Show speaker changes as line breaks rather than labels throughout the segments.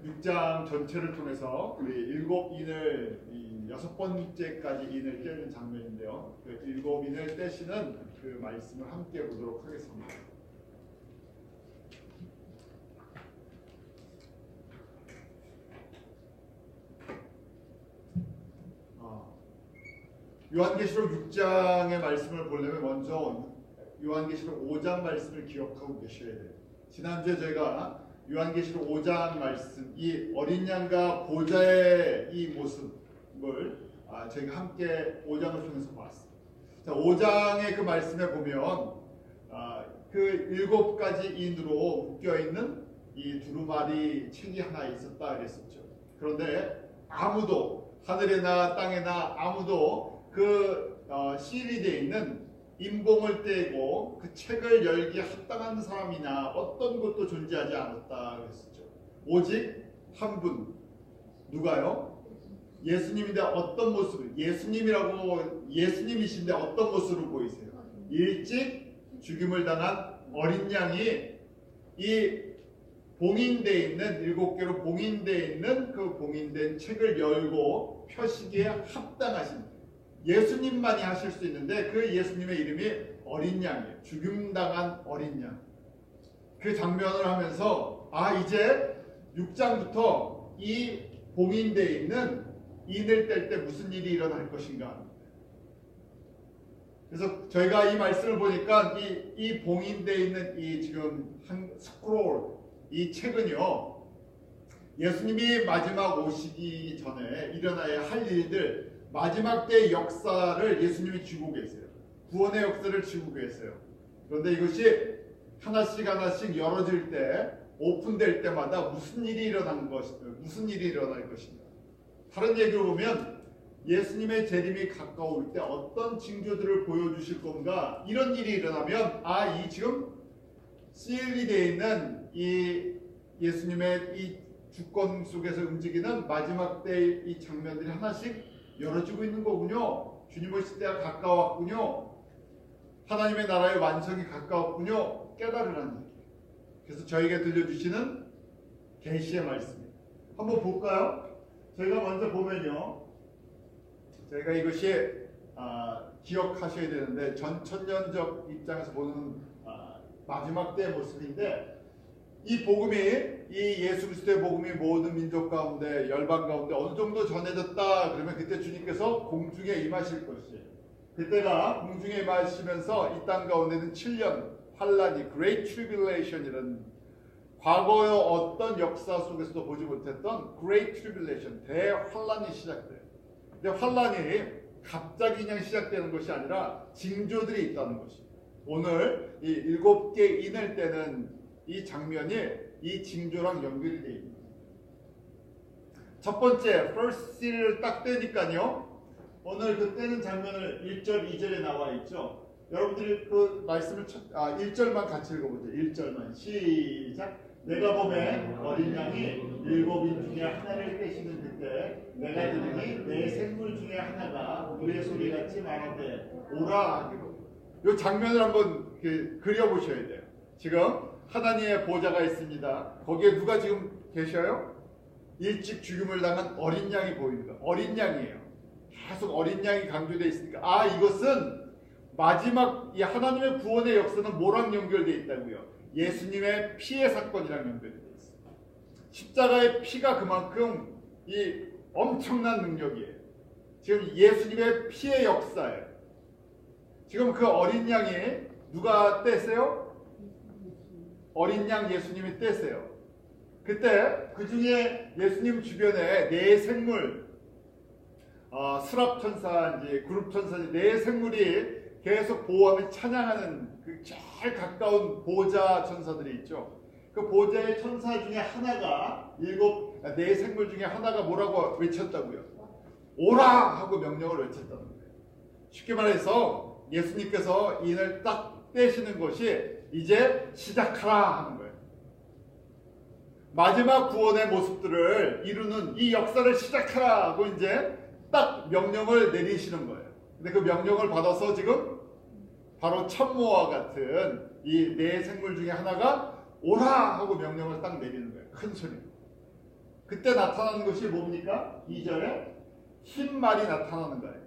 6장 전체를 통해서 우리 7인을 이 6번째까지 인을 떼는 장면인데요. 그 7인을 떼시는 그 말씀을 함께 보도록 하겠습니다. 요한계시록 6장의 말씀을 보려면 먼저 요한계시록 5장 말씀을 기억하고 계셔야 돼요. 지난주에 저희가 요한계시록 5장 말씀, 이 어린 양과 보좌의 이 모습을 저희가 함께 5장을 통해서 봤어요. 자, 5장의 그 말씀에 보면 그 7가지 인으로 묶여있는 이 두루마리 책이 하나 있었다 그랬었죠. 그런데 아무도 하늘에나 땅에나 아무도 그 시일이 되어 있는 인봉을 떼고 그 책을 열기에 합당한 사람이나 어떤 것도 존재하지 않았다 그랬었죠. 오직 한 분, 누가요? 예수님인데 어떤 모습을, 예수님이신데 어떤 모습을 보이세요? 일찍 죽임을 당한 어린 양이 이 봉인되어 있는 7개로 봉인되어 있는 그 봉인된 책을 열고 펴시기에 합당하신 예수님만이 하실 수 있는데 그 예수님의 이름이 어린 양이에요. 죽임당한 어린 양. 그 장면을 하면서 이제 6장부터 이 봉인되어 있는 인을 뗄 때 무슨 일이 일어날 것인가. 그래서 저희가 이 말씀을 보니까 이 봉인되어 있는 이 지금 한 스크롤, 이 책은요, 예수님이 마지막 오시기 전에 일어나야 할 일들, 마지막 때의 역사를 예수님이 쥐고 계세요. 구원의 역사를 쥐고 계세요. 그런데 이것이 하나씩 하나씩 열어질 때, 오픈될 때마다 무슨 일이 일어날 것인가. 다른 얘기로 보면 예수님의 재림이 가까울 때 어떤 징조들을 보여주실 건가. 이런 일이 일어나면 이 지금 시일이 되어 있는 이 예수님의 이 주권 속에서 움직이는 마지막 때의 이 장면들이 하나씩 열어지고 있는 거군요. 주님 오실 때가 가까웠군요. 하나님의 나라의 완성이 가까웠군요. 깨달으라는 얘기. 그래서 저에게 들려주시는 계시의 말씀입니다. 한번 볼까요? 저희가 먼저 보면요, 저희가 이것이 기억하셔야 되는데 천년적 입장에서 보는 마지막 때의 모습인데, 이 복음이, 이 예수 그리스도의 복음이 모든 민족 가운데, 열방 가운데 어느 정도 전해졌다 그러면 그때 주님께서 공중에 임하실 것이에요. 그때가 공중에 임하시면서 이 땅 가운데는 7년 환란이, Great Tribulation이라는, 과거의 어떤 역사 속에서도 보지 못했던 Great Tribulation, 대환란이 시작돼요. 근데 환란이 갑자기 그냥 시작되는 것이 아니라 징조들이 있다는 것입니다. 오늘 이 7개 인을 떼는 이 장면이 이 징조랑 연결이 되어 있습니다. 첫 번째, first seal을 딱 떼니까요, 오늘 그 떼는 장면을 1절, 2절에 나와 있죠. 여러분들이 그 말씀을 1절만 같이 읽어보죠. 1절만 시작. 내가 보매 어린 양이 7인 중에 하나를 떼시는 그때 내가 들으니 내 생물 중에 하나가 우리의 소리같이 말하되 오라 하기로. 이 장면을 한번 그려보셔야 돼요. 지금 하나님의 보좌가 있습니다. 거기에 누가 지금 계셔요? 일찍 죽임을 당한 어린 양이 보입니다. 어린 양이에요. 계속 어린 양이 강조되어 있으니까 이것은 마지막 이 하나님의 구원의 역사는 뭐랑 연결되어 있다고요? 예수님의 피의 사건이랑 연결되어 있습니다. 십자가의 피가 그만큼 이 엄청난 능력이에요. 지금 예수님의 피의 역사예요. 지금 그 어린 양이 누가 떼세요? 어린 양 예수님이 떼세요. 그때 그 중에 예수님 주변에 네 생물, 스랍 천사인지 그룹 천사인지 네 생물이 계속 보호하며 찬양하는 그 제일 가까운 보좌 천사들이 있죠. 그 보좌의 천사 중에 하나가 네 생물 중에 하나가 뭐라고 외쳤다고요? 오라! 하고 명령을 외쳤다는 거예요. 쉽게 말해서 예수님께서 인을 딱 떼시는 것이 이제 시작하라 하는 거예요. 마지막 구원의 모습들을 이루는 이 역사를 시작하라 하고 이제 딱 명령을 내리시는 거예요. 근데 그 명령을 받아서 지금 바로 천모와 같은 이 4 생물 중에 하나가 오라 하고 명령을 딱 내리는 거예요. 큰 소리로. 그때 나타나는 것이 뭡니까? 2절에 흰 말이 나타나는 거예요.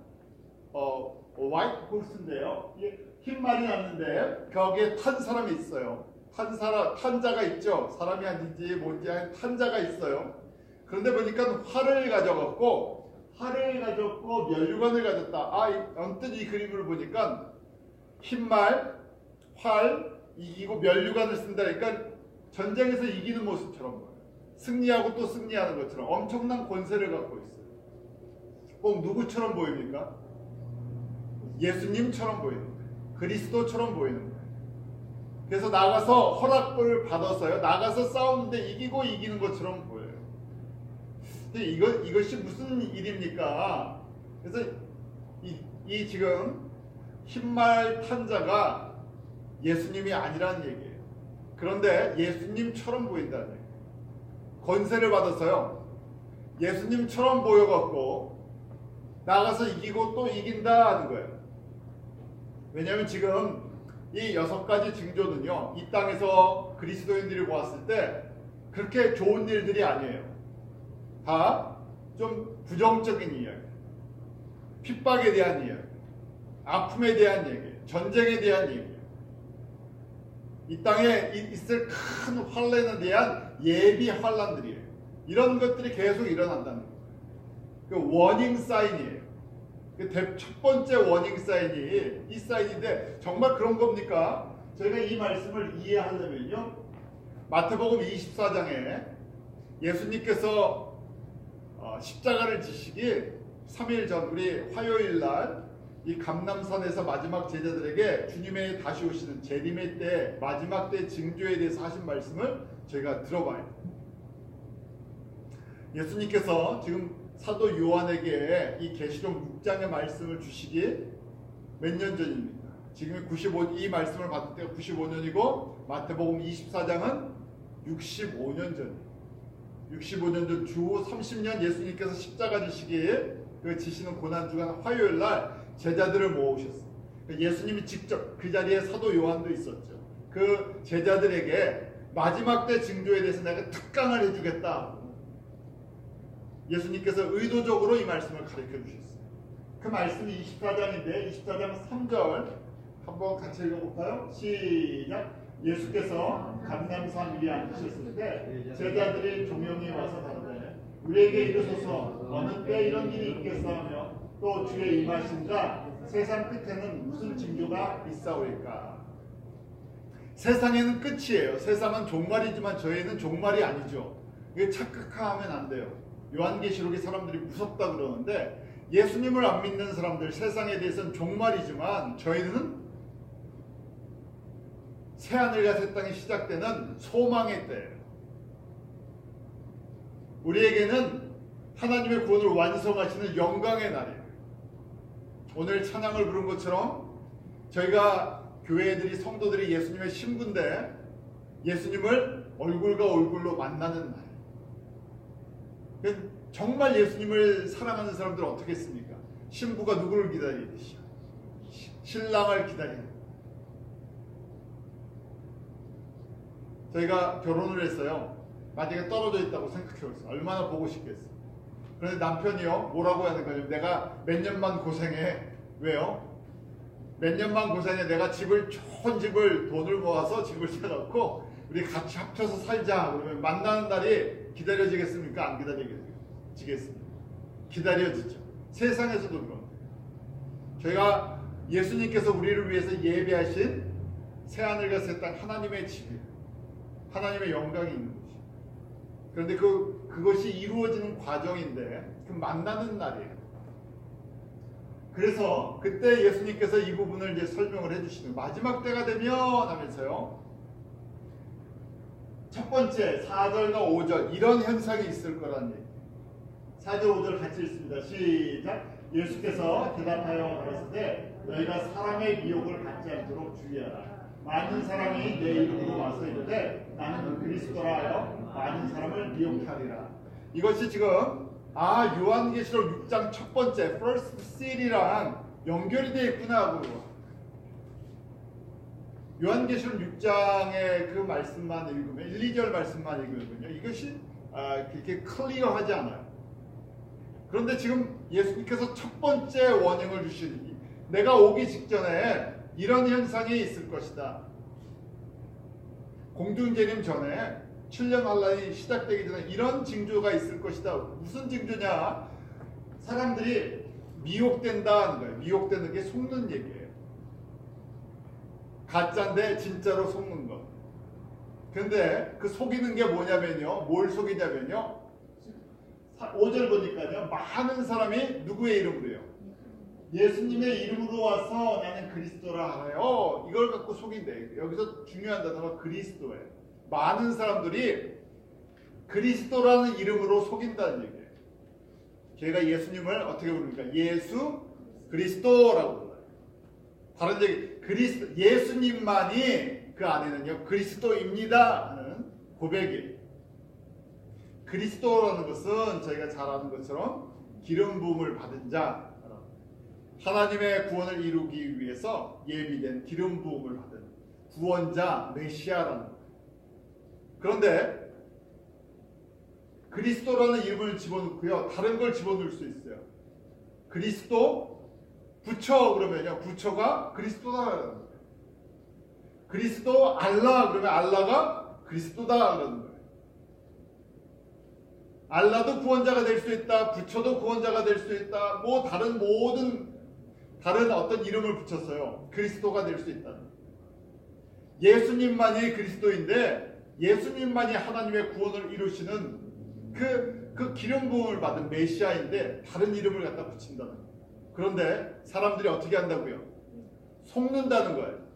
white horse인데요. 흰 말이 났는데 거기에 탄 사람이 있어요. 탄자가 있죠. 사람이 아닌지 뭔지 탄자가 있어요. 그런데 보니까 활을 가져갔고 면류관을 가졌다. 언뜻 이 그림을 보니까 흰말, 활, 이기고 면류관을 쓴다니까 전쟁에서 이기는 모습처럼 보여요. 승리하고 또 승리하는 것처럼 엄청난 권세를 갖고 있어요. 꼭 누구처럼 보입니까? 예수님처럼 보이는 거예요. 그리스도처럼 보이는 거예요. 그래서 나가서 허락을 받았어요. 나가서 싸우는데 이기고 이기는 것처럼 보여요. 근데 이것이 무슨 일입니까? 그래서 이 지금 흰말 탄자가 예수님이 아니라는 얘기예요. 그런데 예수님처럼 보인다는 얘기예요. 권세를 받았어요. 예수님처럼 보여갖고 나가서 이기고 또 이긴다 하는 거예요. 왜냐하면 지금 이 6가지 징조는요, 이 땅에서 그리스도인들이 보았을 때 그렇게 좋은 일들이 아니에요. 다 좀 부정적인 이야기, 핍박에 대한 이야기, 아픔에 대한 얘기, 전쟁에 대한 얘기, 이 땅에 있을 큰 환란에 대한 예비 환란들이에요. 이런 것들이 계속 일어난다는 거예요. 그 워닝 사인이에요. 첫 번째 워닝 사인이 이 사인인데 정말 그런 겁니까? 저희가 이 말씀을 이해하려면요, 마태복음 24장에 예수님께서 십자가를 지시기 3일 전, 우리 화요일 날 이 감람산에서 마지막 제자들에게 주님의 다시 오시는 재림의 때 마지막 때 징조에 대해서 하신 말씀을 저희가 들어봐야 돼요. 예수님께서 지금 사도 요한에게 이 계시록 6장의 말씀을 주시기 몇 년 전입니까? 지금 이 말씀을 받을 때가 95년이고 마태복음 24장은 65년 전이에요. 65년 전 주 30년 예수님께서 십자가 지시기에 그 지시는 고난주간 화요일 날 제자들을 모으셨어요. 예수님이 직접 그 자리에 사도 요한도 있었죠. 그 제자들에게 마지막 때 징조에 대해서 내가 특강을 해주겠다. 예수님께서 의도적으로 이 말씀을 가르쳐 주셨어요. 그 말씀이 24장인데 24장 3절 한번 같이 읽어볼까요? 시작. 예수께서 감람산 위에 앉으셨을 때 제자들이 조명이 와서 가는데 우리에게 이르소서 어느 때 이런 일이 있겠사오며 또 주의 임하신가 세상 끝에는 무슨 징조가 있사오일까. 세상에는 끝이에요. 세상은 종말이지만 저희는 종말이 아니죠. 이게 착각하면 안 돼요. 요한계시록에 사람들이 무섭다 그러는데 예수님을 안 믿는 사람들, 세상에 대해서는 종말이지만 저희는 새하늘과 새 땅이 시작되는 소망의 때예요. 우리에게는 하나님의 구원을 완성하시는 영광의 날이에요. 오늘 찬양을 부른 것처럼 저희가 교회들이 성도들이 예수님의 신부인데 예수님을 얼굴과 얼굴로 만나는 날. 정말 예수님을 사랑하는 사람들은 어떻게 했습니까? 신부가 누구를 기다리듯이 신랑을 기다리는. 저희가 결혼을 했어요. 만약에 떨어져 있다고 생각해보세요. 얼마나 보고 싶겠어요. 그런데 남편이요, 뭐라고 하는 거예요? 내가 몇 년만 고생해. 왜요? 몇 년만 고생해. 내가 좋은 집을 돈을 모아서 집을 사놓고 우리 같이 합쳐서 살자. 그러면 만나는 날이 기다려지겠습니까? 안 기다려지겠습니까? 기다려지죠. 세상에서도 그런 거예요. 저희가 예수님께서 우리를 위해서 예배하신 새하늘과 새 땅 하나님의 집이에요. 하나님의 영광이 있는 곳이에요. 그런데 그것이 이루어지는 과정인데 그 만나는 날이에요. 그래서 그때 예수님께서 이 부분을 이제 설명을 해주시는 마지막 때가 되면 하면서요. 첫 번째 4절과 5절 이런 현상이 있을 거라는 얘기. 4절 5절 같이 읽습니다. 시작. 예수께서 대답하여 가라사대 너희가 사람의 미혹을 받지 않도록 주의하라. 많은 사람이 내 이름으로 와서 이르되 나는 그리스도라 하여 많은 사람을 미혹케 하리라. 이것이 지금 요한계시록 6장 첫 번째 first seal이랑 연결이 되어 있구나 하고 요한계시록 6장의 그 말씀만 읽으면 1, 2절 말씀만 읽으면요. 이것이 그렇게 클리어하지 않아요. 그런데 지금 예수님께서 첫 번째 워닝을 주시니 내가 오기 직전에 이런 현상이 있을 것이다. 공중재림 전에 7년 환란이 시작되기 전에 이런 징조가 있을 것이다. 무슨 징조냐? 사람들이 미혹된다는 거예요. 미혹되는 게 속는 얘기예요. 가짜인데 진짜로 속는 것. 근데 그 속이는 게 뭐냐면요. 뭘 속이냐면요. 5절 보니까요. 많은 사람이 누구의 이름으로요? 예수님의 이름으로 와서 나는 그리스도라 하나요? 이걸 갖고 속인대. 여기서 중요한 단어가 그리스도예요. 많은 사람들이 그리스도라는 이름으로 속인다는 얘기예요. 저희가 예수님을 어떻게 부릅니까? 예수 그리스도라고 불러요. 다른 얘기, 예수님만이 그 안에는요 그리스도입니다 하는 고백이에요. 그리스도라는 것은 저희가 잘 아는 것처럼 기름 부음을 받은 자, 하나님의 구원을 이루기 위해서 예비된 기름 부음을 받은 구원자 메시아라는 거예요. 그런데 그리스도라는 이름을 집어넣고요 다른 걸 집어넣을 수 있어요. 그리스도 부처 그러면요 부처가 그리스도다라는 거예요. 그리스도 알라 그러면 알라가 그리스도다 그러는 거예요. 알라도 구원자가 될 수 있다. 부처도 구원자가 될 수 있다. 뭐 다른 어떤 이름을 붙였어요. 그리스도가 될 수 있다. 예수님만이 그리스도인데 예수님만이 하나님의 구원을 이루시는 그 기름 부음을 받은 메시아인데 다른 이름을 갖다 붙인다는 거예요. 그런데 사람들이 어떻게 한다고요? 속는다는 거예요.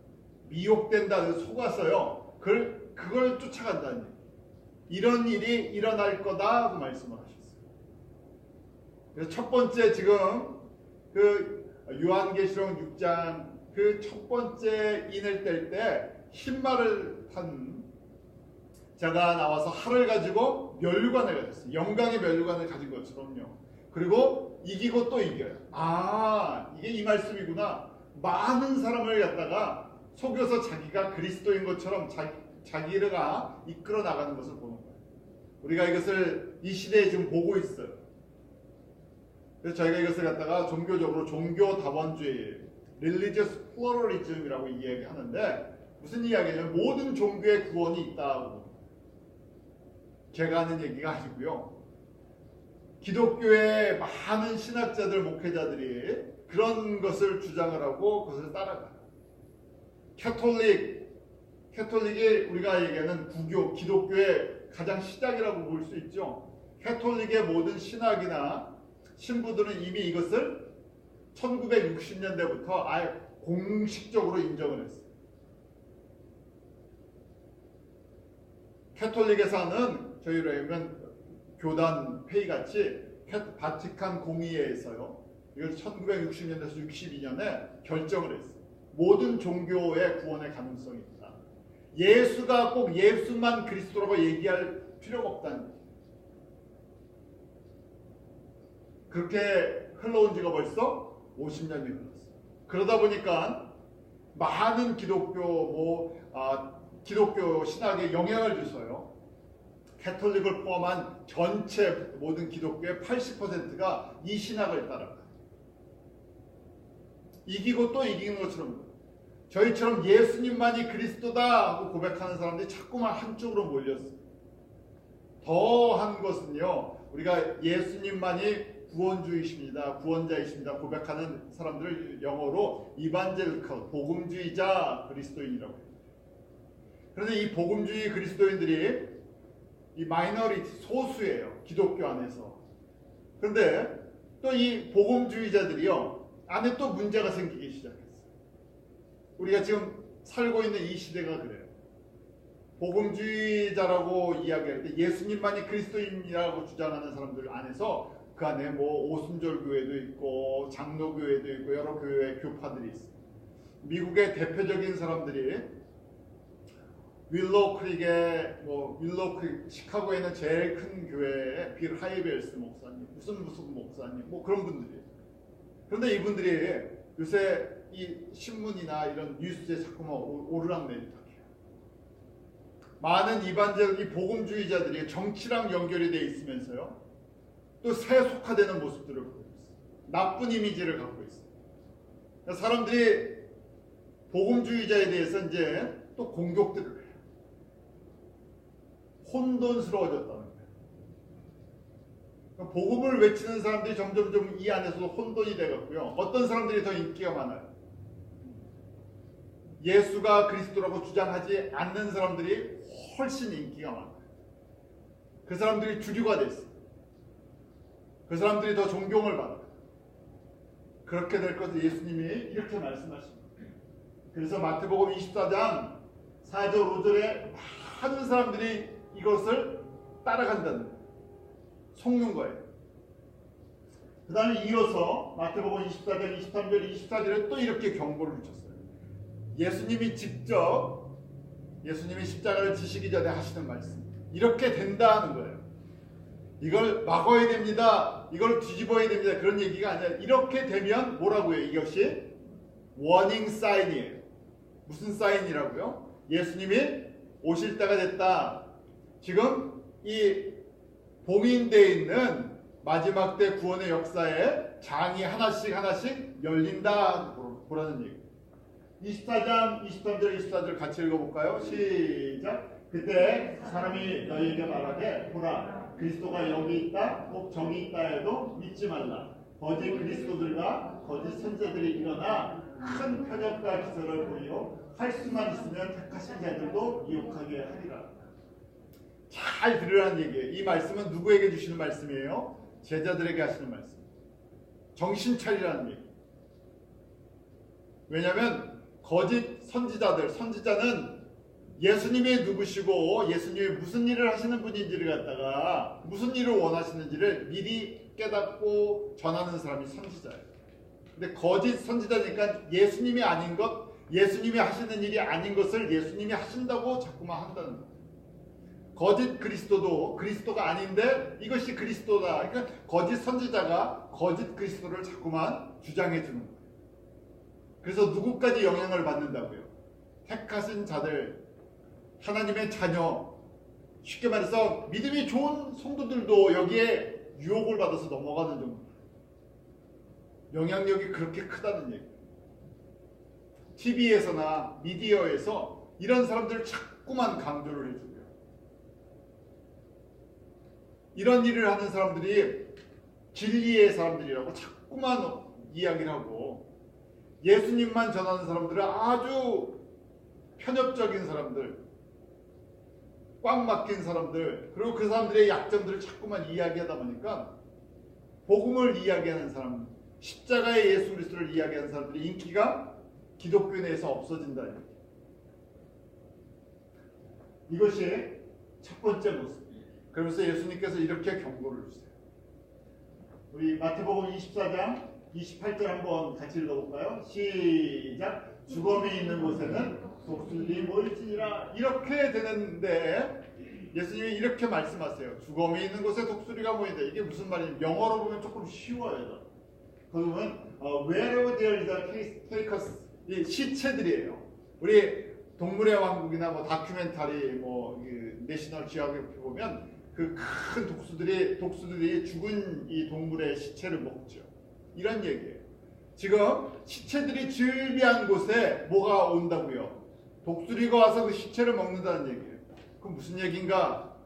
미혹된다는 속아서요. 그걸 쫓아간다는 거예요. 이런 일이 일어날 거다 그 말씀을 하셨어요. 그래서 첫 번째 지금 그 요한계시록 6장 그 첫 번째 인을 뗄 때 흰말을 탄 자가 나와서 활을 가지고 면류관을 가졌어요. 영광의 면류관을 가진 것처럼요. 그리고 이기고 또 이겨요. 아 이게 이 말씀이구나. 많은 사람을 갖다가 속여서 자기가 그리스도인 것처럼 자기가 이끌어 나가는 것을 보는 거예요. 우리가 이것을 이 시대에 지금 보고 있어요. 그래서 저희가 이것을 갖다가 종교적으로 종교 다원주의, religious pluralism이라고 이야기하는데 무슨 이야기냐면 모든 종교의 구원이 있다고. 제가 하는 얘기가 아니고요. 기독교의 많은 신학자들, 목회자들이 그런 것을 주장을 하고 그것을 따라가요. 캐톨릭이 우리가 얘기하는 구교, 기독교의 가장 시작이라고 볼 수 있죠. 캐톨릭의 모든 신학이나 신부들은 이미 이것을 1960년대부터 아예 공식적으로 인정을 했어요. 캐톨릭에서는 저희로 하면 교단 회의같이 바티칸 공의회에서요. 이걸 1960년대에서 62년에 결정을 했어요. 모든 종교의 구원의 가능성이 있다. 예수가 꼭 예수만 그리스도라고 얘기할 필요가 없다는 거예요. 그렇게 흘러온 지가 벌써 50년이 흘렀어요. 그러다 보니까 많은 기독교 신학에 영향을 줘서요. 캐톨릭을 포함한 전체 모든 기독교의 80%가 이 신학을 따라가요. 이기고 또 이기는 것처럼 저희처럼 예수님만이 그리스도다 하고 고백하는 사람들이 자꾸만 한쪽으로 몰렸어요. 더한 것은요. 우리가 예수님만이 구원주이십니다. 구원자이십니다. 고백하는 사람들을 영어로 이반젤리컬, 복음주의자 그리스도인이라고 해요. 그런데 이 복음주의 그리스도인들이 이 마이너리티, 소수예요. 기독교 안에서. 그런데 또 이 복음주의자들이요. 안에 또 문제가 생기기 시작했어요. 우리가 지금 살고 있는 이 시대가 그래요. 복음주의자라고 이야기할 때 예수님만이 그리스도인이라고 주장하는 사람들 안에서 그 안에 뭐 오순절교회도 있고 장로교회도 있고 여러 교회 교파들이 있어요. 미국의 대표적인 사람들이 윌로우크릭 시카고에 있는 제일 큰 교회의 빌 하이벨스 목사님, 무슨 목사님, 뭐 그런 분들이에요. 그런데 이분들이 요새 이 신문이나 이런 뉴스에 자꾸만 오르락내리락해요. 많은 이반적 이 복음주의자들이 정치랑 연결이 돼 있으면서요. 또 세속화되는 모습들을 보고 있어요. 나쁜 이미지를 갖고 있어요. 사람들이 복음주의자에 대해서 이제 또 공격들을 해요. 혼돈스러워졌다는 거예요. 복음을 외치는 사람들이 점점 좀 이 안에서도 혼돈이 되었고요. 어떤 사람들이 더 인기가 많아요? 예수가 그리스도라고 주장하지 않는 사람들이 훨씬 인기가 많아요. 그 사람들이 주류가 됐어요. 그 사람들이 더 존경을 받아요. 그렇게 될 것을 예수님이 이렇게 말씀하십니다. 그래서 마태복음 24장 4절 5절에 많은 사람들이 이것을 따라간다는 거예요. 속는 거예요. 그 다음에 이어서 마태복음 24장 23절 24절에 또 이렇게 경고를 주셨어요. 예수님이 직접 예수님이 십자가를 지시기 전에 하시는 말씀. 이렇게 된다는 거예요. 이걸 막아야 됩니다. 이걸 뒤집어야 됩니다. 그런 얘기가 아니라 이렇게 되면 뭐라고요? 이것이 워닝 사인이에요. 무슨 사인이라고요? 예수님이 오실 때가 됐다. 지금 이 봉인되어 있는 마지막 때 구원의 역사에 장이 하나씩 열린다. 보라는 얘기. 24장 23절 24절 같이 읽어볼까요? 시작. 그때 사람이 너희에게 말하되 보라 그리스도가 여기 있다 꼭 저기 있다 해도 믿지 말라. 거짓 그리스도들과 거짓 선지자들이 일어나 큰 표적과 기사를 보이어 할 수만 있으면 택하신 자들도 미혹하게 하리라. 잘 들으라는 얘기예요. 이 말씀은 누구에게 주시는 말씀이에요? 제자들에게 하시는 말씀. 정신 차리라는 얘기. 왜냐하면 거짓 선지자는 예수님이 누구시고 예수님이 무슨 일을 하시는 분인지를 갖다가 무슨 일을 원하시는지를 미리 깨닫고 전하는 사람이 선지자예요. 근데 거짓 선지자니까 예수님이 아닌 것, 예수님이 하시는 일이 아닌 것을 예수님이 하신다고 자꾸만 한다는 거예요. 거짓 그리스도도 그리스도가 아닌데 이것이 그리스도다. 그러니까 거짓 선지자가 거짓 그리스도를 자꾸만 주장해 주는 거예요. 그래서 누구까지 영향을 받는다고요? 택하신 자들, 하나님의 자녀, 쉽게 말해서 믿음이 좋은 성도들도 여기에 유혹을 받아서 넘어가는 정도. 영향력이 그렇게 크다는 얘기예요. TV에서나 미디어에서 이런 사람들을 자꾸만 강조를 해주고요. 이런 일을 하는 사람들이 진리의 사람들이라고 자꾸만 이야기를 하고 예수님만 전하는 사람들은 아주 편협적인 사람들, 꽉 막힌 사람들, 그리고 그 사람들의 약점들을 자꾸만 이야기하다 보니까 복음을 이야기하는 사람, 십자가의 예수 그리스도를 이야기하는 사람들의 인기가 기독교 내에서 없어진다는 얘기. 이것이 첫 번째 모습. 그러면서 예수님께서 이렇게 경고를 주세요. 우리 마태복음 24장 28절 한번 같이 읽어볼까요? 시작. 주검이 있는 곳에는 독수리 모일지니라. 이렇게 되는데 예수님이 이렇게 말씀하세요. 주검이 있는 곳에 독수리가 모인다. 이게 무슨 말이냐? 영어로 보면 조금 쉬워요. 그러면 wherever there is a carcass, 이 시체들이에요. 우리 동물의 왕국이나 뭐 다큐멘터리, 뭐 내셔널 지오그래피 보면 그 큰 독수들이 죽은 이 동물의 시체를 먹죠. 이런 얘기예요. 지금 시체들이 즐비한 곳에 뭐가 온다고요? 독수리가 와서 그 시체를 먹는다는 얘기예요. 그럼 무슨 얘기인가?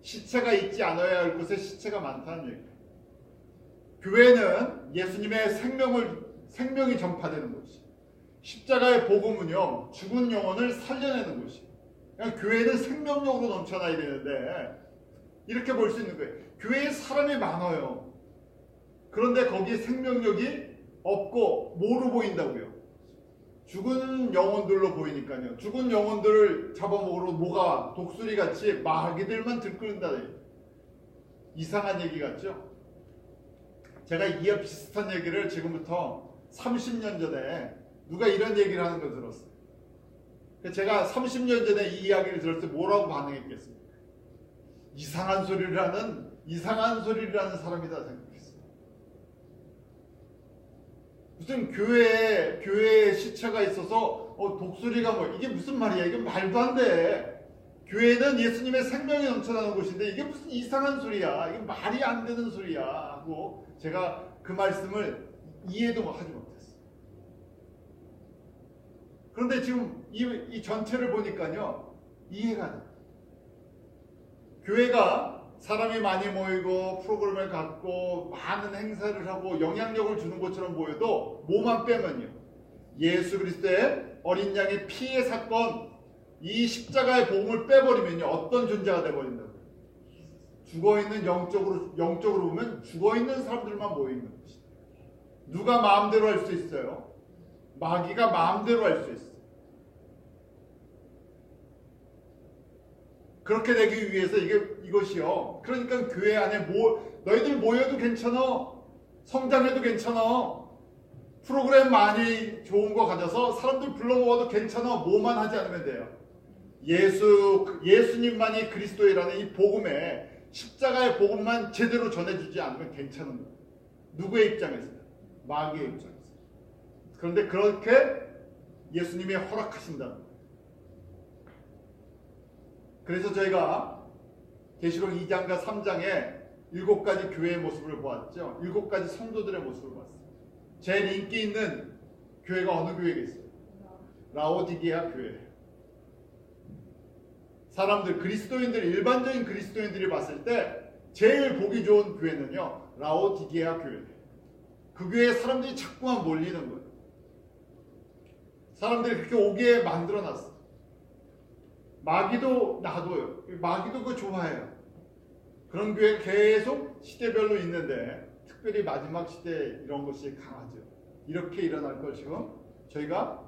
시체가 있지 않아야 할 곳에 시체가 많다는 얘기예요. 교회는 예수님의 생명이 전파되는 곳이에요. 십자가의 복음은요, 죽은 영혼을 살려내는 곳이에요. 그러니까 교회는 생명력으로 넘쳐나야 되는데 이렇게 볼 수 있는 거예요. 교회에 사람이 많아요. 그런데 거기에 생명력이 없고 뭐로 보인다고요? 죽은 영혼들로 보이니까요. 죽은 영혼들을 잡아먹으러 뭐가 독수리같이 마귀들만 들끓는다는 이상한 얘기 같죠? 제가 이와 비슷한 얘기를 지금부터 30년 전에 누가 이런 얘기를 하는 걸 들었어요. 제가 30년 전에 이 이야기를 들었을 때 뭐라고 반응했겠습니까? 이상한 소리를 하는 사람이다 생각했어요. 무슨 교회에 시체가 있어서 독수리가 뭐 이게 무슨 말이야? 이게 말도 안 돼. 교회는 예수님의 생명이 넘쳐나는 곳인데 이게 무슨 이상한 소리야, 이게 말이 안 되는 소리야 하고 제가 그 말씀을 이해도 하지 못했어요. 그런데 지금 이 전체를 보니까요 이해가 돼요. 교회가 사람이 많이 모이고 프로그램을 갖고 많은 행사를 하고 영향력을 주는 것처럼 보여도 뭐만 빼면요, 예수 그리스도의 어린 양의 피의 사건, 이 십자가의 복음을 빼버리면요 어떤 존재가 돼버린다고요? 죽어있는, 영적으로 보면 죽어있는 사람들만 모이는 것이죠. 누가 마음대로 할 수 있어요? 마귀가 마음대로 할 수 있어요. 그렇게 되기 위해서 이것이요, 그러니까 교회 안에 너희들 모여도 괜찮아, 성장해도 괜찮아, 프로그램 많이 좋은 거 가져서 사람들 불러 모아도 괜찮아, 뭐만 하지 않으면 돼요. 예수님만이 그리스도이라는 이 복음에, 십자가의 복음만 제대로 전해주지 않으면 괜찮은 거예요. 누구의 입장에서? 마귀의 입장에서. 그런데 그렇게 예수님이 허락하신다는 거예요. 그래서 저희가 계시록 2장과 3장에 7가지 교회의 모습을 보았죠. 7가지 성도들의 모습을 봤어요. 제일 인기 있는 교회가 어느 교회겠어요? 라오디게아 교회예요. 사람들, 그리스도인들, 일반적인 그리스도인들이 봤을 때 제일 보기 좋은 교회는요 라오디게아 교회예요. 그 교회에 사람들이 자꾸만 몰리는 거예요. 사람들이 그렇게 오게 만들어놨어요. 마귀도 나도요. 마귀도 그거 좋아해요. 그런 교회가 계속 시대별로 있는데 특별히 마지막 시대에 이런 것이 강하죠. 이렇게 일어날 걸 지금 저희가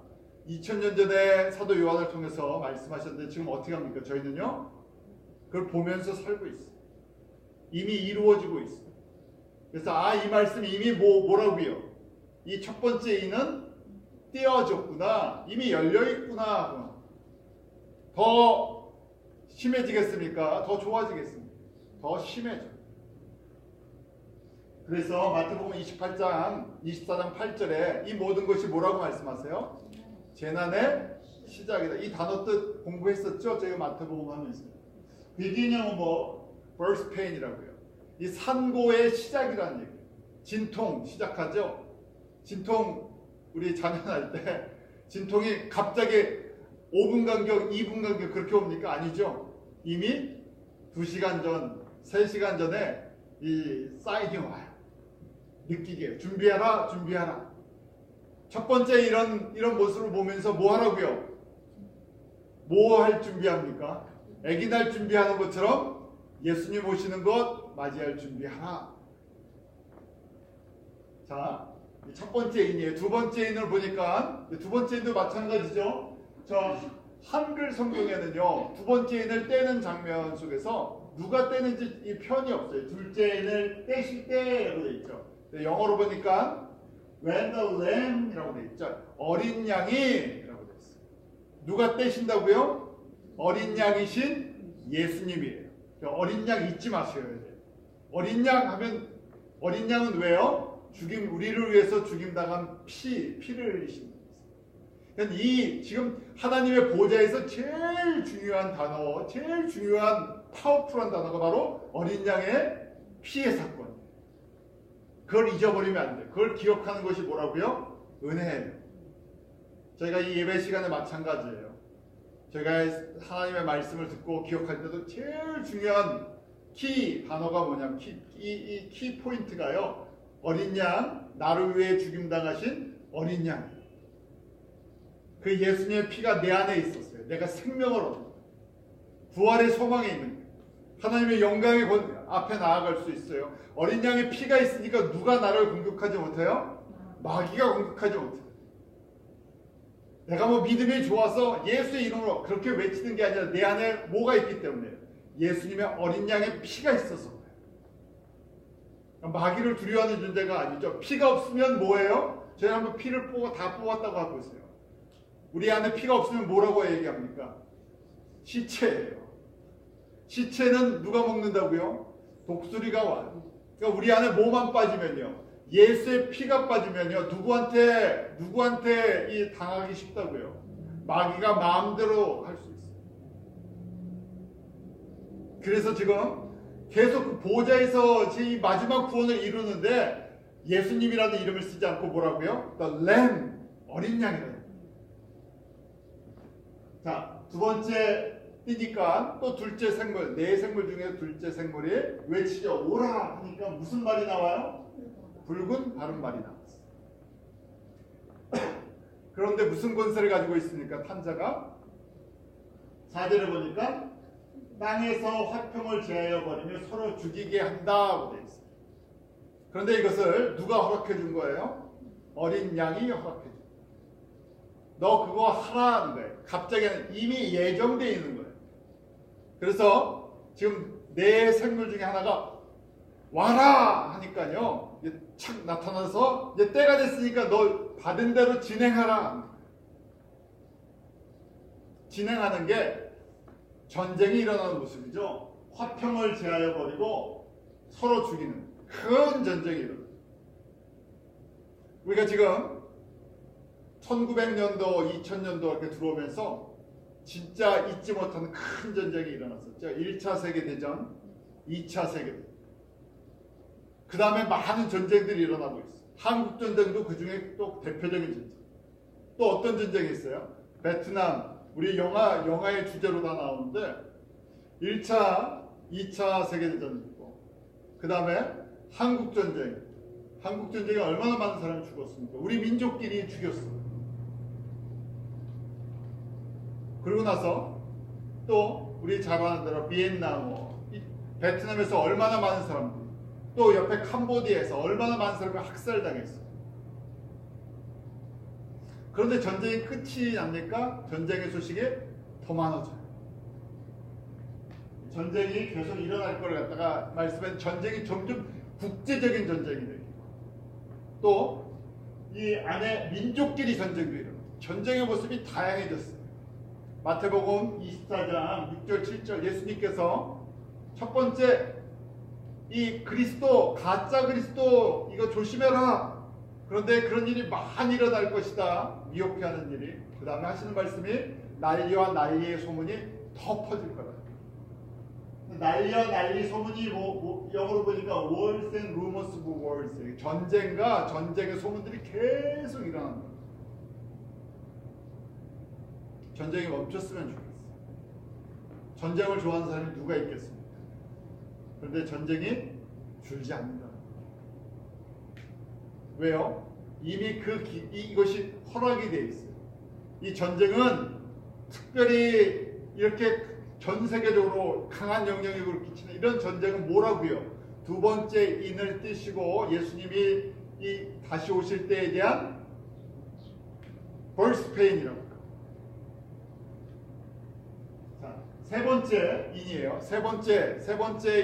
2000년 전에 사도 요한을 통해서 말씀하셨는데 지금 어떻게 합니까? 저희는요 그걸 보면서 살고 있어요. 이미 이루어지고 있어요. 그래서 이 말씀이 이미 뭐라고요? 이 첫 번째 이는 떼어졌구나, 이미 열려있구나. 더 심해지겠습니까? 더 좋아지겠습니까? 더 심해져. 그래서 마태복음 28장 24장 8절에 이 모든 것이 뭐라고 말씀하세요? 재난의 시작이다. 이 단어 뜻 공부했었죠? 저희가 마태복음 하면서. beginning of birth pain이라고요. 이 산고의 시작이라는 얘기예요. 진통 시작하죠? 진통 우리 자녀날 때 진통이 갑자기 5분 간격, 2분 간격 그렇게 옵니까? 아니죠. 이미 2시간 전, 3시간 전에 이 사인이 와요. 느끼게 준비하라, 준비하라. 첫 번째 이런 모습을 보면서 뭐 하라고요? 뭐 할 준비합니까? 아기 날 준비하는 것처럼 예수님 오시는 것 맞이할 준비하라. 자, 첫 번째 인이에요. 두 번째 인을 보니까 두 번째 인도 마찬가지죠. 저 한글 성경에는요 두 번째 인을 떼는 장면 속에서 누가 떼는지 이 편이 없어요. 둘째 인을 떼실 때로 돼 있죠. 영어로 보니까 when the lamb이라고 돼 있죠. 어린 양이라고 돼 있어요. 누가 떼신다고요? 어린 양이신 예수님이에요. 어린 양 잊지 마셔야 돼요. 어린 양 하면 어린 양은 왜요? 우리를 위해서 죽임당한 피를 흘리신 거예요. 그러니까 이 지금 하나님의 보좌에서 제일 중요한 단어, 제일 중요한 파워풀한 단어가 바로 어린 양의 피의 사건. 그걸 잊어버리면 안 돼요. 그걸 기억하는 것이 뭐라고요? 은혜예요. 저희가 이 예배 시간에 마찬가지예요. 저희가 하나님의 말씀을 듣고 기억할 때도 제일 중요한 키 단어가 뭐냐면 이 키 포인트가요. 어린 양, 나를 위해 죽임당하신 어린 양. 그 예수님의 피가 내 안에 있었어요. 내가 생명을 얻은 부활의 소망에 있는 거예요. 하나님의 영광의 앞에 나아갈 수 있어요. 어린 양의 피가 있으니까 누가 나를 공격하지 못해요? 마귀가 공격하지 못해요. 내가 뭐 믿음이 좋아서 예수의 이름으로 그렇게 외치는 게 아니라 내 안에 뭐가 있기 때문에 예수님의 어린 양의 피가 있어서 마귀를 두려워하는 존재가 아니죠. 피가 없으면 뭐예요? 저희 한번 피를 다 뽑았다고 하고 있어요. 우리 안에 피가 없으면 뭐라고 얘기합니까? 시체예요. 시체는 누가 먹는다고요? 독수리가 와요. 그러니까 우리 안에 뭐만 빠지면요, 예수의 피가 빠지면요, 누구한테 이 당하기 쉽다고요? 마귀가 마음대로 할 수 있어요. 그래서 지금 계속 그 보좌에서 이 마지막 구원을 이루는데 예수님이라는 이름을 쓰지 않고 뭐라고요? The Lamb, 어린 양이라는. 자, 두 번째 띠니까 또 둘째 생물, 네 생물 중에 둘째 생물이 외치죠. 오라 하니까 무슨 말이 나와요? 붉은 바른 말이 나왔어. 그런데 무슨 권세를 가지고 있습니까? 탄자가 4절에 보니까 땅에서 화평을 제하여 버리며 서로 죽이게 한다고 되어 있어요. 그런데 이것을 누가 허락해 준 거예요? 어린 양이 허락해 준 거예요. 너 그거 하라는 거예요. 갑자기 이미 예정되어 있는 거예요. 그래서 지금 네 생물 중에 하나가 와라 하니까요, 착 나타나서 이제 때가 됐으니까 너 받은 대로 진행하라. 진행하는 게 전쟁이 일어나는 모습이죠. 화평을 제하여 버리고 서로 죽이는 큰 전쟁이 일어나요. 우리가 지금 1900년도, 2000년도 이렇게 들어오면서 진짜 잊지 못하는 큰 전쟁이 일어났었죠. 1차 세계대전, 2차 세계대전. 그 다음에 많은 전쟁들이 일어나고 있어요. 한국전쟁도 그 중에 또 대표적인 전쟁. 또 어떤 전쟁이 있어요? 베트남, 우리 영화의 주제로 다 나오는데 1차, 2차 세계대전이 있고 그 다음에 한국전쟁. 한국전쟁에 얼마나 많은 사람이 죽었습니까? 우리 민족끼리 죽였어요. 그러고 나서 또 우리 잘 아는 대로 비엔남, 베트남에서 얼마나 많은 사람들이, 또 옆에 캄보디아에서 얼마나 많은 사람이 학살당했어요. 그런데 전쟁이 끝이 납니까? 전쟁의 소식이 더 많아져요. 전쟁이 계속 일어날 걸 갖다가 말씀한 전쟁이 점점 국제적인 전쟁이 되고 또 이 안에 민족끼리 전쟁도 일어나요. 전쟁의 모습이 다양해졌어요. 마태복음 24장 6절 7절 예수님께서 첫 번째 이 그리스도, 가짜 그리스도 이거 조심해라. 그런데 그런 일이 많이 일어날 것이다. 미혹해 하는 일이. 그 다음에 하시는 말씀이 난리와 난리의 소문이 더 퍼질 거다. 난리와 난리 소문이 영어로 보니까 wars and rumors of wars. 전쟁과 전쟁의 소문들이 계속 일어난다. 전쟁이 멈췄으면 좋겠어. 전쟁을 좋아하는 사람이 누가 있겠습니까? 그런데 전쟁이 줄지 않는다. 왜요? 이미 이것이 허락이 되어 있어요. 이 전쟁은 특별히 이렇게 전 세계적으로 강한 영향력을 끼치는 이런 전쟁은 뭐라고요? 두 번째 인을 띄시고 예수님이 다시 오실 때에 대한 birth pain이라고. 자, 세 번째 인이에요. 세 번째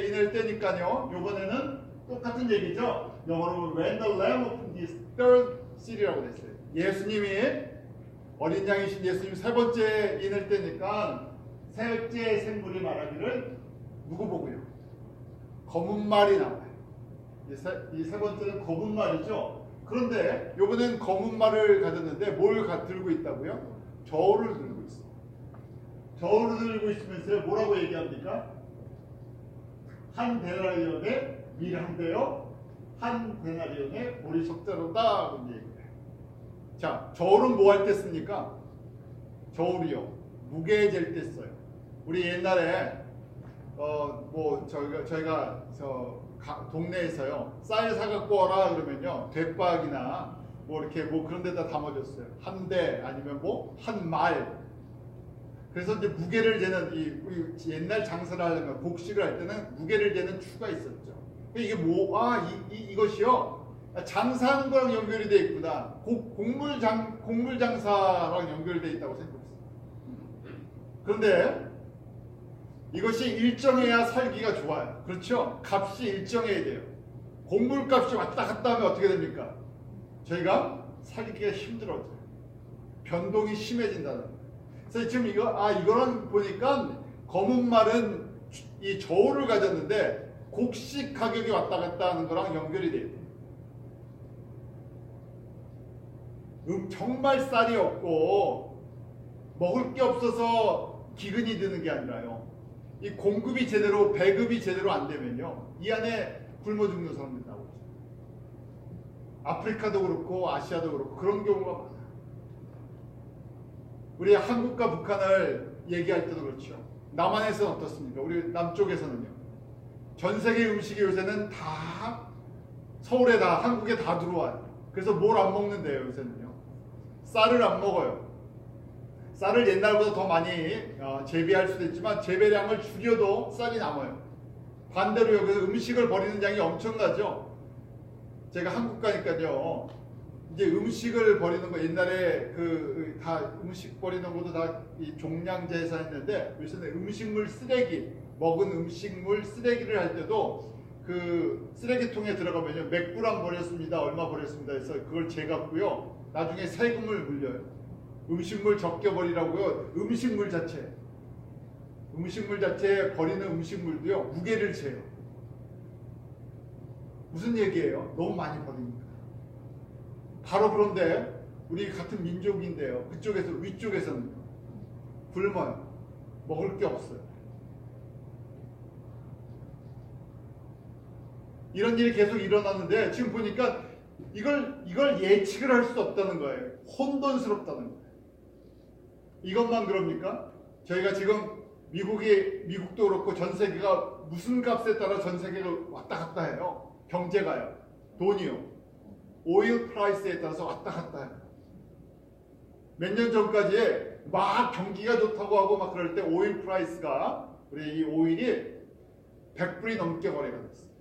인을 떼니까요. 이번에는 똑같은 얘기죠. 영어로 when the lamb opened his third seal이라고 됐어요. 예수님이 어린 양이신 예수님 세 번째 인을 떼니까 셋째 생물이 말하기를 누구 보고요? 검은 말이 나와요. 이 세 번째는 검은 말이죠. 그런데 이번엔 검은 말을 가졌는데 뭘 들고 있다고요? 저울을 들고 있어요. 저울을 들고 있으면서 뭐라고 얘기합니까? 한 데나리온에 밀 한 대요, 한 데나리온에 보리 석자로다. 이렇게 얘기해요. 자, 저울은 뭐 할 때 씁니까? 저울이요, 무게 잴 때 써요. 우리 옛날에 저희가 동네에서요 쌀 사갖고 와라 그러면요 대박이나 뭐 이렇게 뭐 그런 데다 담아줬어요. 한 대 아니면 뭐 한 말. 그래서 이제 무게를 재는 우리 옛날 장사를 하려면 곡식을 할 때는 무게를 재는 추가 있었죠. 이게 이것이요 장사하는 거랑 연결이 돼 있구나. 곡물 장사랑 연결돼 있다고 생각했어요. 그런데 이것이 일정해야 살기가 좋아요. 그렇죠? 값이 일정해야 돼요. 곡물값이 왔다 갔다 하면 어떻게 됩니까? 저희가 살기가 힘들어져요. 변동이 심해진다는 거예요. 그래서 지금 이거는 보니까 검은 말은 이 저울을 가졌는데 곡식 가격이 왔다 갔다 하는 거랑 연결이 돼요. 정말 쌀이 없고 먹을 게 없어서 기근이 드는 게 아니라요. 이 공급이 제대로, 배급이 제대로 안 되면요, 이 안에 굶어 죽는 사람들이 나오죠. 아프리카도 그렇고 아시아도 그렇고 그런 경우가 많아요. 우리 한국과 북한을 얘기할 때도 그렇죠. 남한에서는 어떻습니까? 우리 남쪽에서는요, 전 세계 음식이 요새는 다 서울에 다, 한국에 다 들어와요. 그래서 뭘 안 먹는데요, 요새는요? 쌀을 안 먹어요. 쌀을 옛날보다 더 많이 재배할 수도 있지만 재배량을 줄여도 쌀이 남아요. 반대로 여기서 음식을 버리는 양이 엄청나죠. 제가 한국 가니까요, 이제 음식을 버리는 거, 옛날에 다 음식 버리는 것도 다 이 종량제에서 했는데, 요새는 음식물 쓰레기, 먹은 음식물 쓰레기를 할 때도 그 쓰레기통에 들어가면요, 몇 그램 버렸습니다, 얼마 버렸습니다 해서 그걸 재갖고요, 나중에 세금을 물려요. 음식물 적게 버리라고요. 음식물 자체에 버리는 음식물도요, 무게를 재요. 무슨 얘기예요? 너무 많이 버리니까. 바로 그런데 우리 같은 민족인데요, 그쪽에서, 위쪽에서는 굶어요. 먹을 게 없어요. 이런 일이 계속 일어나는데, 지금 보니까 이걸 예측을 할 수 없다는 거예요. 혼돈스럽다는 거예요. 이것만 그럽니까? 저희가 지금 미국도 그렇고 전 세계가 무슨 값에 따라 전 세계가 왔다 갔다 해요. 경제가요. 돈이요. 오일 프라이스에 따라서 왔다 갔다 해요. 몇 년 전까지 막 경기가 좋다고 하고 막 그럴 때 오일 프라이스가, 우리 이 오일이 100불이 넘게 거래가 됐어요.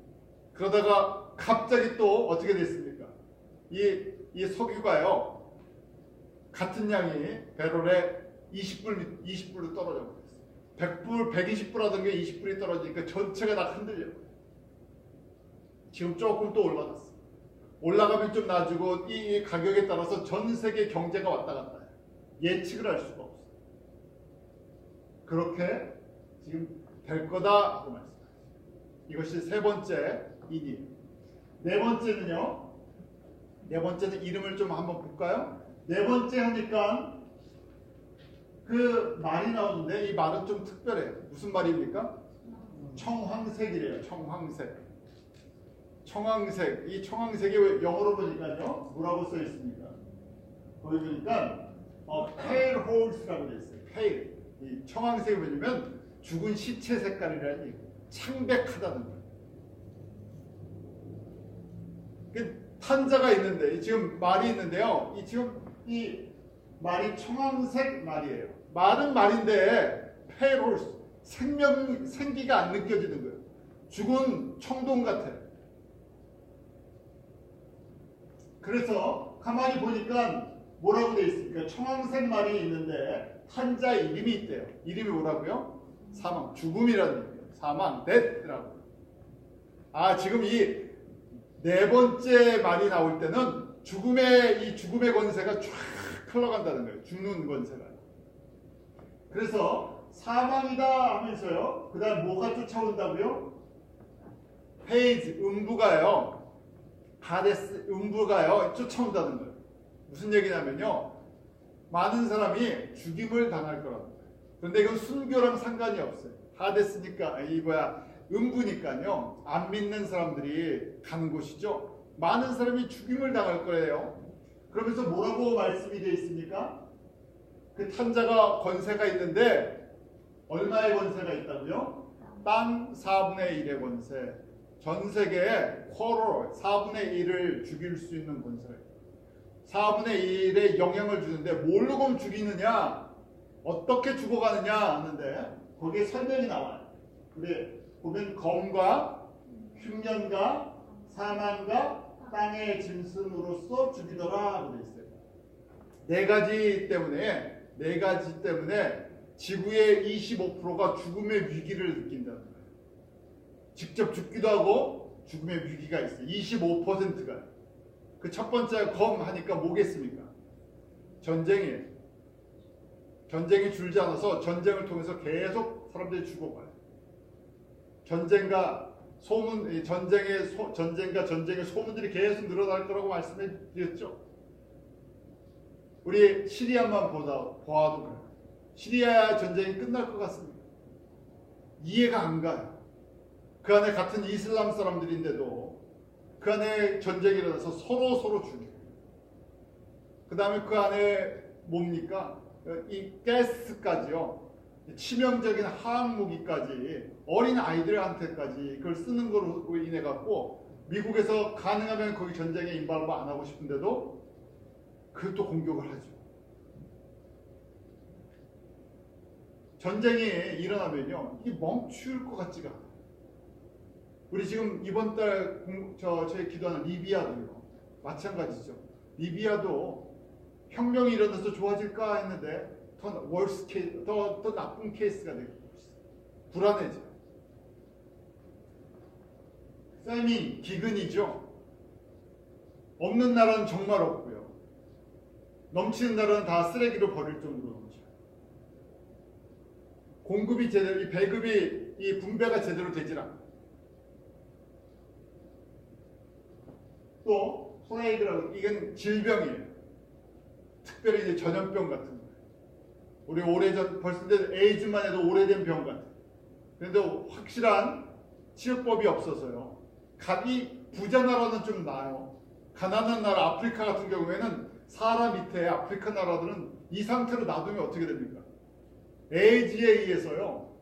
그러다가 갑자기 또 어떻게 됐습니까? 이 석유가요, 같은 양이 배럴에 20불로 떨어져 버렸어요. 100불, 120불 하던 게 20불이 떨어지니까 전체가 다 흔들려요. 지금 조금 또 올라갔어. 올라가면 좀 놔주고, 이 가격에 따라서 전 세계 경제가 왔다 갔다 해요. 예측을 할 수가 없어요. 그렇게 지금 될 거다라고 말씀하셨어요. 이것이 세 번째 인이. 네 번째는요, 네 번째는 이름을 좀 한번 볼까요? 네 번째 하니까 그 말이 나오는데, 이 말은 좀 특별해요. 무슨 말입니까? 청황색이래요. 청황색. 이 청황색이 영어로 보니까요, 뭐라고 써 있습니까? 거기 보니까 pale horse라고 되어 있어요. pale. 이 청황색이 뭐냐면 죽은 시체 색깔이라는 얘기. 창백하다는 거예요. 그 탄자가 있는데, 지금 말이 있는데요, 이 말이 청황색 말이에요. 말은 말인데 pale horse, 생기가 안 느껴지는 거예요. 죽은 청동 같아요. 그래서 가만히 보니까 뭐라고 되어 있습니까? 청황색 말이 있는데 탄자 이름이 있대요. 이름이 뭐라고요? 사망, 죽음이라는 얘기예요. 사망, death라고. 지금 이 네 번째 말이 나올 때는 죽음의 권세가 쫙 흘러간다는 거예요. 죽는 권세가. 그래서 사망이다 하면서요, 그 다음 뭐가 쫓아온다고요? 페이즈, 음부가요, 하데스, 음부가요, 쫓아온다는 거예요. 무슨 얘기냐면요, 많은 사람이 죽임을 당할 거라는 거예요. 그런데 이건 순교랑 상관이 없어요. 하데스니까, 음부니까요, 안 믿는 사람들이 가는 곳이죠. 많은 사람이 죽임을 당할 거예요. 그러면서 뭐라고 말씀이 되어 있습니까? 그 탄자가 권세가 있는데, 얼마의 권세가 있다고요? 땅 4분의 1의 권세. 전 세계에 쿼터 4분의 1을 죽일 수 있는 권세가 있다. 4분의 1에 영향을 주는데, 뭘로 그럼 죽이느냐? 어떻게 죽어가느냐 하는데, 거기에 설명이 나와요. 근데 보면 검과 흉년과 사망과 땅의 짐승으로서 죽이더라 하고 되어 있어요. 네 가지 때문에 지구의 25%가 죽음의 위기를 느낀다는 거예요. 직접 죽기도 하고 죽음의 위기가 있어요. 25%가. 그 첫 번째 검 하니까 뭐겠습니까? 전쟁이에요. 전쟁이 줄지 않아서 전쟁을 통해서 계속 사람들이 죽어가요. 전쟁과 전쟁의 소문들이 계속 늘어날 거라고 말씀해 드렸죠. 우리 시리아만 보아도 그래요. 시리아 전쟁이 끝날 것 같습니다. 이해가 안 가요. 그 안에 같은 이슬람 사람들인데도 그 안에 전쟁이 일어나서 서로 죽여요. 그 다음에 그 안에 뭡니까? 이 가스까지요. 치명적인 화학 무기까지 어린 아이들한테까지 그걸 쓰는 걸로 인해 갖고 미국에서 가능하면 거기 전쟁에 인발부 안 하고 싶은데도 그것도 공격을 하죠. 전쟁이 일어나면요, 이게 멈출 것 같지가 않아요. 우리 지금 이번 달 저희 기도하는 리비아도요, 마찬가지죠. 리비아도 혁명이 일어나서 좋아질까 했는데 더 월스 케이스, 더 나쁜 케이스가 되고 있어요. 불안해져. famine, 기근이죠. 없는 나라는 정말 없고요. 넘치는 나라는 다 쓰레기로 버릴 정도로 넘쳐요. 공급이 제대로, 이 배급이, 이 분배가 제대로 되질 않아요. 또 플레이그라고, 이건 질병이에요. 특별히 이제 전염병 같은 거예요. 우리 오래전 벌써 에이즈만 해도 오래된 병 같아요. 그런데 확실한 치료법이 없어서요. 이 부자 나라는 좀 나아요. 가난한 나라 아프리카 같은 경우에는 사하라 밑에 아프리카 나라들은 이 상태로 놔두면 어떻게 됩니까? 에이즈에 의해서요,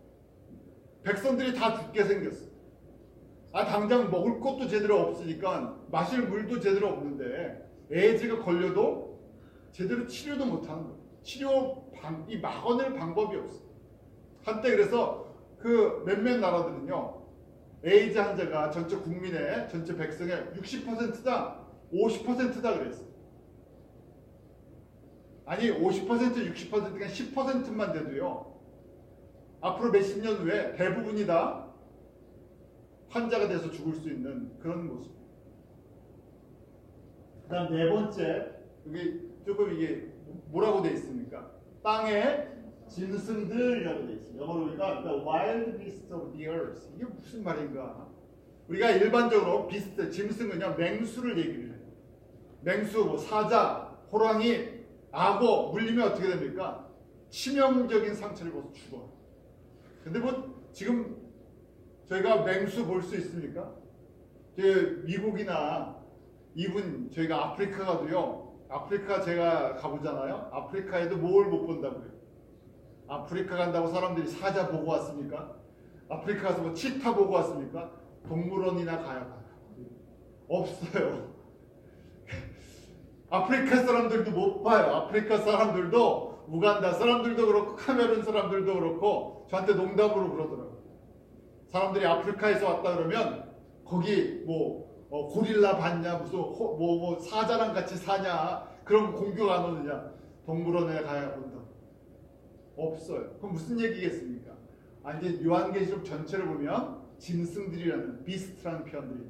백성들이 다 죽게 생겼어요. 당장 먹을 것도 제대로 없으니까 마실 물도 제대로 없는데 에이즈가 걸려도 제대로 치료도 못하는 거예요. 이 막아낼 방법이 없어요. 한때 그래서 그 몇몇 나라들은요, 에이즈 환자가 전체 국민의, 전체 백성의 60%다, 50%다 그랬어요. 아니 50%, 60%가 10%만 돼도요, 앞으로 몇십 년 후에 대부분이 다 환자가 돼서 죽을 수 있는 그런 모습. 그 다음 네 번째, 여기 조금 이게 뭐라고 돼 있습니까? 땅의 짐승들이라고 돼 있어요. 영어로 보니까 the wild beasts of the earth. 이게 무슨 말인가? 우리가 일반적으로 비스트, 짐승은요, 맹수를 얘기를 해요. 맹수, 뭐 사자, 호랑이, 악어 물리면 어떻게 됩니까? 치명적인 상처를 입어서 죽어요. 근데 뭐 지금 저희가 맹수 볼 수 있습니까? 미국이나 이분 저희가 아프리카 가도요, 아프리카 제가 가보잖아요. 아프리카에도 뭘 못 본다고요? 아프리카 간다고 사람들이 사자 보고 왔습니까? 아프리카 가서 뭐 치타 보고 왔습니까? 동물원이나 가요. 없어요. 아프리카 사람들도 못 봐요. 아프리카 사람들도, 우간다 사람들도 그렇고 카메룬 사람들도 그렇고 저한테 농담으로 그러더라고요. 사람들이 아프리카에서 왔다 그러면 거기 고릴라 봤냐, 무슨 사자랑 같이 사냐, 그런 공격 안 오느냐, 동물원에 가야 본다. 없어요. 그럼 무슨 얘기겠습니까? 이제 요한계시록 전체를 보면 짐승들이라는, 비스트라는 표현들이,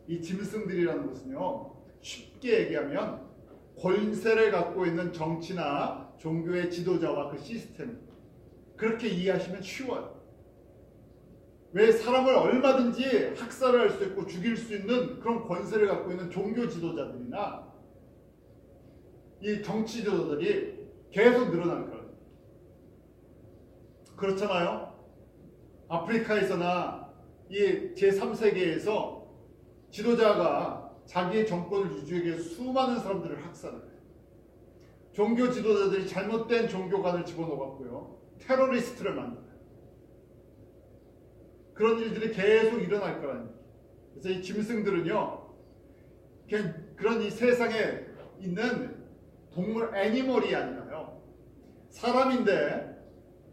이 짐승들이라는 것은요, 쉽게 얘기하면 권세를 갖고 있는 정치나 종교의 지도자와 그 시스템, 그렇게 이해하시면 쉬워요. 왜 사람을 얼마든지 학살을 할 수 있고 죽일 수 있는 그런 권세를 갖고 있는 종교 지도자들이나 이 정치 지도자들이 계속 늘어날 거예요. 그렇잖아요. 아프리카에서나 이 제3세계에서 지도자가 자기의 정권을 유지하기 위해 수많은 사람들을 학살해요. 종교 지도자들이 잘못된 종교관을 집어넣었고요, 테러리스트를 만들어요. 그런 일들이 계속 일어날 거라는 얘기예요. 그래서 이 짐승들은요, 그런 이 세상에 있는 동물, 애니멀이 아니라요, 사람인데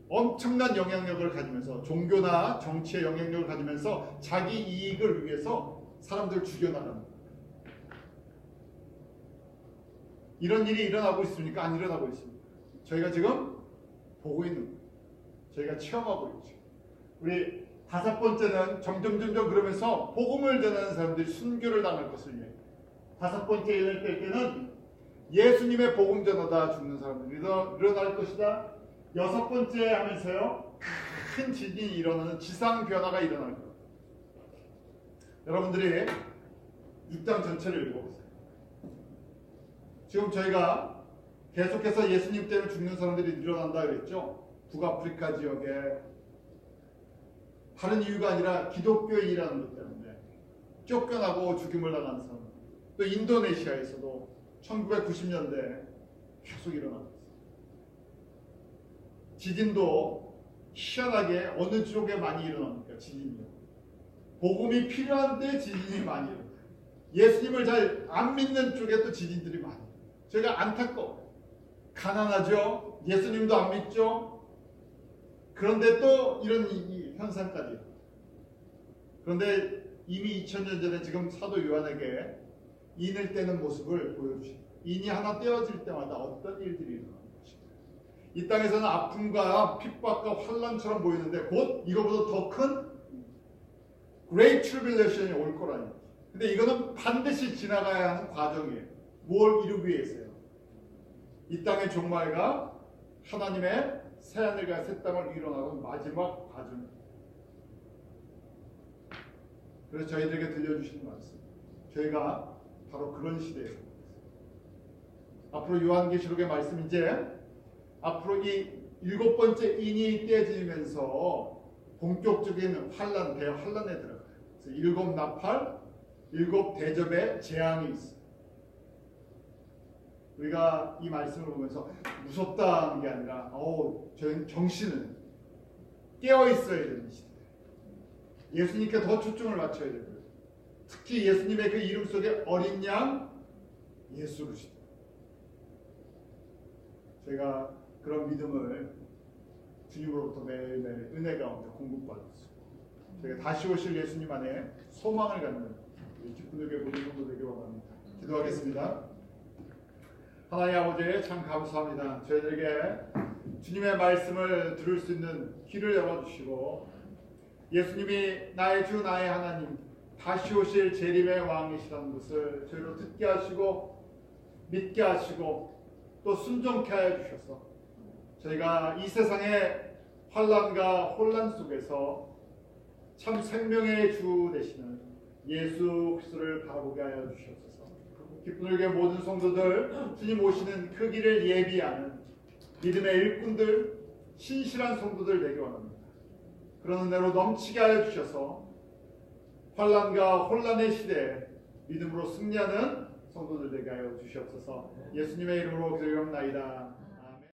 엄청난 영향력을 가지면서, 종교나 정치의 영향력을 가지면서 자기 이익을 위해서 사람들을 죽여나가는 거예요. 이런 일이 일어나고 있습니까? 안 일어나고 있습니까? 저희가 지금 보고 있는 거예요. 저희가 체험하고 있죠. 우리 다섯 번째는 점점 그러면서 복음을 전하는 사람들이 순교를 당할 것을 얘기해요. 다섯 번째 일어날 때는 예수님의 복음 전하다 죽는 사람들이 일어날 것이다. 여섯 번째 하면서요, 큰 지진이 일어나는 지상 변화가 일어날 거예요. 여러분들이 6장 전체를 읽어보세요. 지금 저희가 계속해서 예수님 때문에 죽는 사람들이 일어난다 그랬죠. 북아프리카 지역에 다른 이유가 아니라 기독교인이라는 것 때문에 쫓겨나고 죽임을 당한 사람, 또 인도네시아에서도 1990년대 계속 일어나고 있어요. 지진도 희한하게 어느 쪽에 많이 일어납니까? 지진이요. 복음이 필요한 때 지진이 많이 일어나요. 예수님을 잘 안 믿는 쪽에 또 지진들이 많아요. 저희가 안타까워요. 가난하죠. 예수님도 안 믿죠. 그런데 또 이런 이 현상까지. 그런데 이미 2000년 전에 지금 사도 요한에게 인을 떼는 모습을 보여주십니다. 인이 하나 떼어질 때마다 어떤 일들이 일어나는 것입니다. 이 땅에서는 아픔과 핍박과 환란처럼 보이는데 곧 이거보다 더 큰 Great Tribulation이 올 거라는 거죠. 근데 이거는 반드시 지나가야 하는 과정이에요. 뭘 이루기 위해서요? 이 땅의 종말과 하나님의 새하늘과 새 땅을 이뤄나가는 마지막 과정. 그래서 저희들에게 들려주시는 말씀. 저희가 바로 그런 시대에 살고 있습니다. 앞으로 요한계시록의 말씀 이제 앞으로 이 7번째 인이 떼어지면서 본격적인 환란, 대환란에 들어가요. 그래서 7 나팔, 7 대접의 재앙이 있어요. 우리가 이 말씀을 보면서 무섭다는 게 아니라 저희 정신은 깨어 있어야 되는 시대. 예수님께 더 초점을 맞춰야 되고요. 특히 예수님의 그 이름 속에 어린 양 예수 그리스도. 제가 그런 믿음을 주님으로부터 매일매일 은혜 가운데 공급받았습니다. 제가 다시 오실 예수님 안에 소망을 갖는 기쁨에게 모든 성도 되길 원합니다. 기도하겠습니다. 하나님 아버지 참 감사합니다. 저희들에게 주님의 말씀을 들을 수 있는 귀를 열어주시고 예수님이 나의 주 나의 하나님 다시 오실 재림의 왕이시라는 것을 저희로 듣게 하시고 믿게 하시고 또 순종케 하여 주셔서 저희가 이 세상의 환란과 혼란 속에서 참 생명의 주 되시는 예수 그리스도를 바라보게 하여 주시옵소서. 기쁨을 위해 모든 성도들 주님 오시는 그 길을 예비하는 믿음의 일꾼들 신실한 성도들 되기 원합니다. 그런 은혜로 넘치게 하여 주셔서 환란과 혼란의 시대에 믿음으로 승리하는 성도들 되게 하여 주시옵소서. 예수님의 이름으로 기도합나이다.